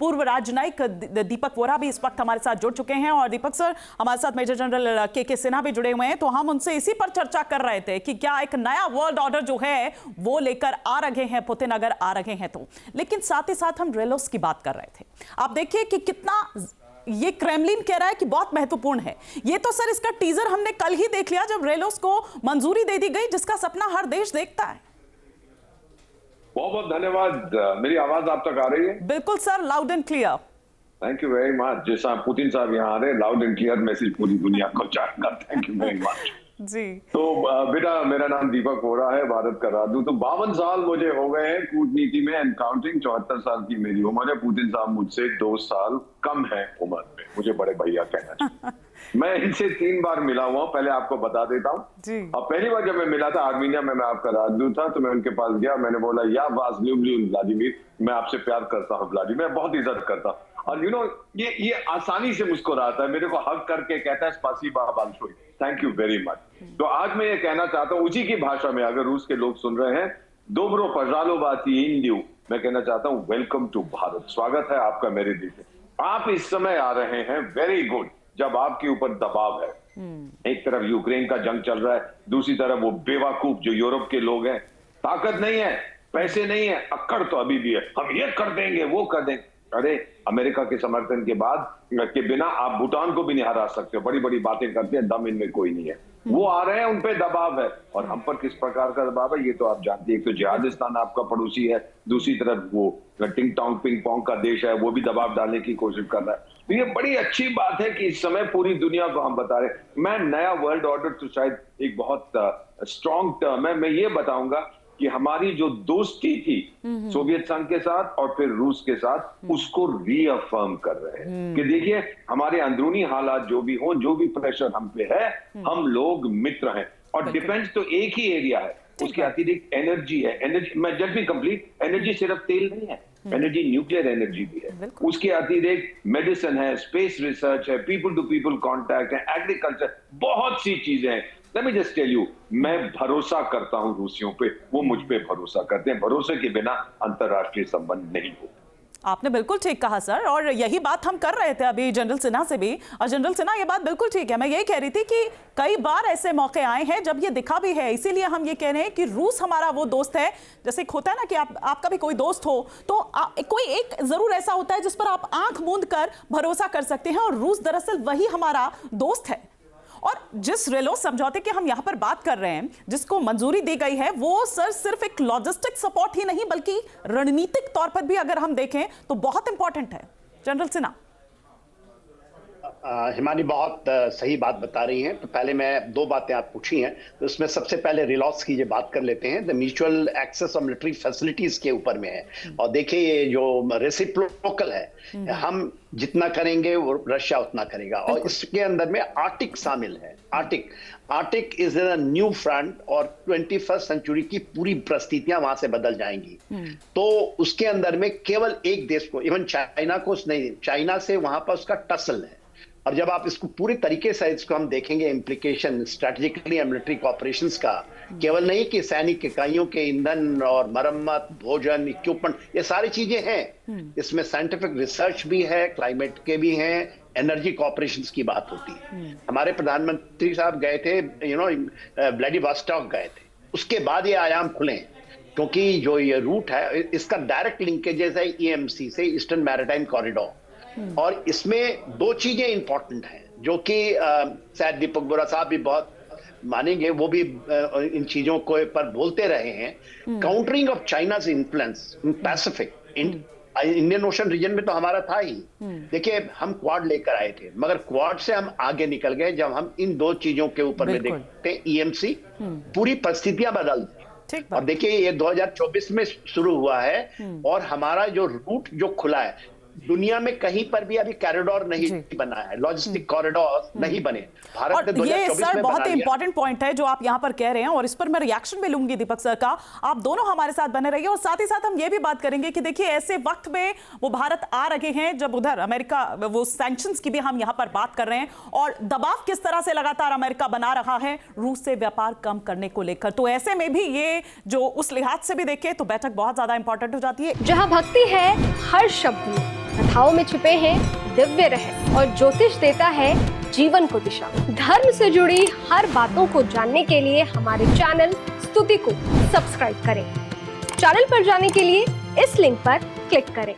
पूर्व राजनयिक दीपक वोरा भी इस वक्त हमारे साथ जुड़ चुके हैं। और दीपक सर, हमारे साथ मेजर जनरल के सिन्हा भी जुड़े हुए हैं। तो हम उनसे इसी पर चर्चा कर रहे थे कि क्या एक नया वर्ल्ड ऑर्डर जो है वो लेकर आ रहे हैं पुतिन, अगर आ रहे हैं तो। लेकिन साथ ही साथ हम रेलोस की बात कर रहे थे। आप देखिए कि कितना ये क्रेमलिन कह रहा है कि बहुत महत्वपूर्ण है। ये तो सर इसका टीजर हमने कल ही देख लिया जब रेलोस को मंजूरी दे दी गई, जिसका सपना हर देश देखता है। बहुत बहुत धन्यवाद। मेरी आवाज आप तक आ रही है? बिल्कुल sir, loud and clear. Thank you very much. जैसा पुतिन साहब यहाँ आ रहे हैं, लाउड एंड क्लियर मैसेज पूरी दुनिया को जाएगा। थैंक यू वेरी मच जी। तो बेटा, मेरा नाम दीपक वोरा है, भारत का राजदूत। तो 52 साल मुझे हो गए हैं कूटनीति में एंड काउंटिंग। 74 साल की मेरी उम्र है। पुतिन साहब मुझसे 2 साल कम है उम्र में, मुझे बड़े भैया कहना चाहिए। मैं इनसे 3 बार मिला हुआ हूँ, पहले आपको बता देता हूँ। अब पहली बार जब मैं मिला था आर्मीनिया में, मैं आपका राजदूत था, तो मैं उनके पास गया। मैंने बोला, या वाज व्लादिमीर, मैं आपसे प्यार करता हूँ व्लादिमीर, मैं बहुत इज्जत करता हूँ। और ये आसानी से मुस्कुराता है, मेरे को हक करके कहता है स्पासिबा बालशोई, थैंक यू वेरी मच। तो आज मैं ये कहना चाहता हूँ उसी की भाषा में, अगर रूस के लोग सुन रहे हैं, दोब्रो पजालोबाती इंडियो, मैं कहना चाहता हूँ वेलकम टू भारत, स्वागत है आपका मेरे देश में। आप इस समय आ रहे हैं, वेरी गुड, जब आपके ऊपर दबाव है। एक तरफ यूक्रेन का जंग चल रहा है, दूसरी तरफ वो बेवकूफ जो यूरोप के लोग हैं, ताकत नहीं है, पैसे नहीं है, अक्कड़ तो अभी भी है, हम ये कर देंगे वो कर देंगे। अरे अमेरिका के समर्थन के बाद के बिना आप भूटान को भी नहीं हरा सकते हो। बड़ी बड़ी बातें करते हैं, दम इनमें कोई नहीं है। वो आ रहे हैं, उन पे दबाव है। और हम पर किस प्रकार का दबाव है ये तो आप जानते हैं। एक तो जिहादिस्तान आपका पड़ोसी है, दूसरी तरफ वो टिंग टोंग पिंग पोंग का देश है, वो भी दबाव डालने की कोशिश कर रहा है। तो ये बड़ी अच्छी बात है कि इस समय पूरी दुनिया को हम बता रहे। मैं नया वर्ल्ड ऑर्डर तो शायद एक बहुत स्ट्रॉन्ग टर्म है। मैं ये बताऊंगा कि हमारी जो दोस्ती थी सोवियत संघ के साथ और फिर रूस के साथ, उसको रीअफर्म कर रहे हैं कि देखिए हमारे अंदरूनी हालात जो भी हो, जो भी प्रेशर हम पे है, हम लोग मित्र हैं। और डिफेंस तो एक ही एरिया है, उसके अतिरिक्त एनर्जी है। एनर्जी, मैं जस्ट भी कंप्लीट, एनर्जी सिर्फ तेल नहीं है, एनर्जी न्यूक्लियर एनर्जी भी है। उसके अतिरिक्त मेडिसिन है, स्पेस रिसर्च है, पीपल टू पीपल कांटेक्ट है, एग्रीकल्चर, बहुत सी चीजें हैं। Let me just tell you, मैं भरोसा करता हूं रूसियों पे, वो मुझ पे भरोसा करते हैं। भरोसे के बिना अंतरराष्ट्रीय संबंध नहीं हो। आपने बिल्कुल ठीक कहा सर, और यही बात हम कर रहे थे अभी जनरल सिन्हा से भी। और जनरल सिन्हा, ये बात बिल्कुल ठीक है। मैं यही कह रही थी कि कई बार ऐसे मौके आए हैं जब ये दिखा भी है, इसीलिए हम ये कह रहे हैं कि रूस हमारा वो दोस्त है। जैसे होता है ना कि आपका भी कोई दोस्त हो तो कोई एक जरूर ऐसा होता है जिस पर आप आंख मूंद कर भरोसा कर सकते हैं, और रूस दरअसल वही हमारा दोस्त है। और जिस रेलोस समझौते की हम यहां पर बात कर रहे हैं, जिसको मंजूरी दी गई है, वो सर सिर्फ एक लॉजिस्टिक सपोर्ट ही नहीं बल्कि रणनीतिक तौर पर भी अगर हम देखें तो बहुत इंपॉर्टेंट है। जनरल सिन्हा। हिमानी बहुत सही बात बता रही हैं। तो पहले मैं 2 बातें आप पूछी हैं, तो उसमें सबसे पहले रिलॉस की जो बात कर लेते हैं। The mutual access of military facilities के ऊपर में है। और देखिए ये जो रेसिप्रोकल है, हम जितना करेंगे वो रशिया उतना करेगा। और इसके अंदर में आर्टिक शामिल है। Arctic is a new front, और 21st सेंचुरी की पूरी परिस्थितियां वहां से बदल जाएंगी। तो उसके अंदर में केवल एक देश को, इवन चाइना को नहीं, चाइना से वहां पर उसका टसल है। और जब आप इसको पूरी तरीके से इसको हम देखेंगे, इम्प्लीकेशन स्ट्रेटेजिकली मिलिट्री कॉपरेशंस का, केवल नहीं कि सैनिक इकाइयों के ईंधन और मरम्मत, भोजन, इक्विपमेंट, ये सारी चीजें हैं। इसमें साइंटिफिक रिसर्च भी है, क्लाइमेट के भी हैं, एनर्जी कॉपरेशंस की बात होती है। हमारे प्रधानमंत्री साहब गए थे, व्लादिवोस्टॉक गए थे। उसके बाद ये आयाम खुले, क्योंकि जो ये रूट है इसका डायरेक्ट लिंकेजेस है EMC से, ईस्टर्न मैरीटाइम कॉरिडोर। और इसमें 2 चीजें इंपॉर्टेंट हैं जो कि शायद दीपक वोरा साहब भी बहुत मानेंगे, वो भी इन चीजों को पर बोलते रहे हैं। Countering of China's influence in Pacific, Indian Ocean region में तो हमारा था ही। देखिए हम क्वाड लेकर आए थे, मगर क्वाड से हम आगे निकल गए जब हम इन 2 चीजों के ऊपर में देखते हैं। EMC पूरी परिस्थितियां बदल दी। और देखिए ये 2024 में शुरू हुआ है, और हमारा जो रूट जो खुला है, दुनिया में कहीं पर भी अभी कॉरिडोर नहीं बना है, लॉजिस्टिक कॉरिडोर नहीं बने। भारत ने 2024 ये सर में बहुत इंपॉर्टेंट पॉइंट है जो आप यहां पर कह रहे हैं, और इस पर मैं रिएक्शन भी लूंगी दीपक सर का। आप दोनों हमारे साथ बने रहिए, और साथ ही साथ हम ये भी बात करेंगे कि देखिए ऐसे वक्त में वो भारत आ रहे हैं जब उधर अमेरिका, वो सैंक्शंस की भी हम यहां पर बात कर रहे हैं, और दबाव किस तरह से लगातार अमेरिका बना रहा है रूस से व्यापार कम करने को लेकर। तो ऐसे में भी ये जो उस लिहाज से भी देखें तो बैठक बहुत ज्यादा इंपॉर्टेंट हो जाती है। जहां भक्ति है हर शब्द में, कथाओं में छुपे हैं दिव्य रहस्य और ज्योतिष देता है जीवन को दिशा। धर्म से जुड़ी हर बातों को जानने के लिए हमारे चैनल स्तुति को सब्सक्राइब करें। चैनल पर जाने के लिए इस लिंक पर क्लिक करें।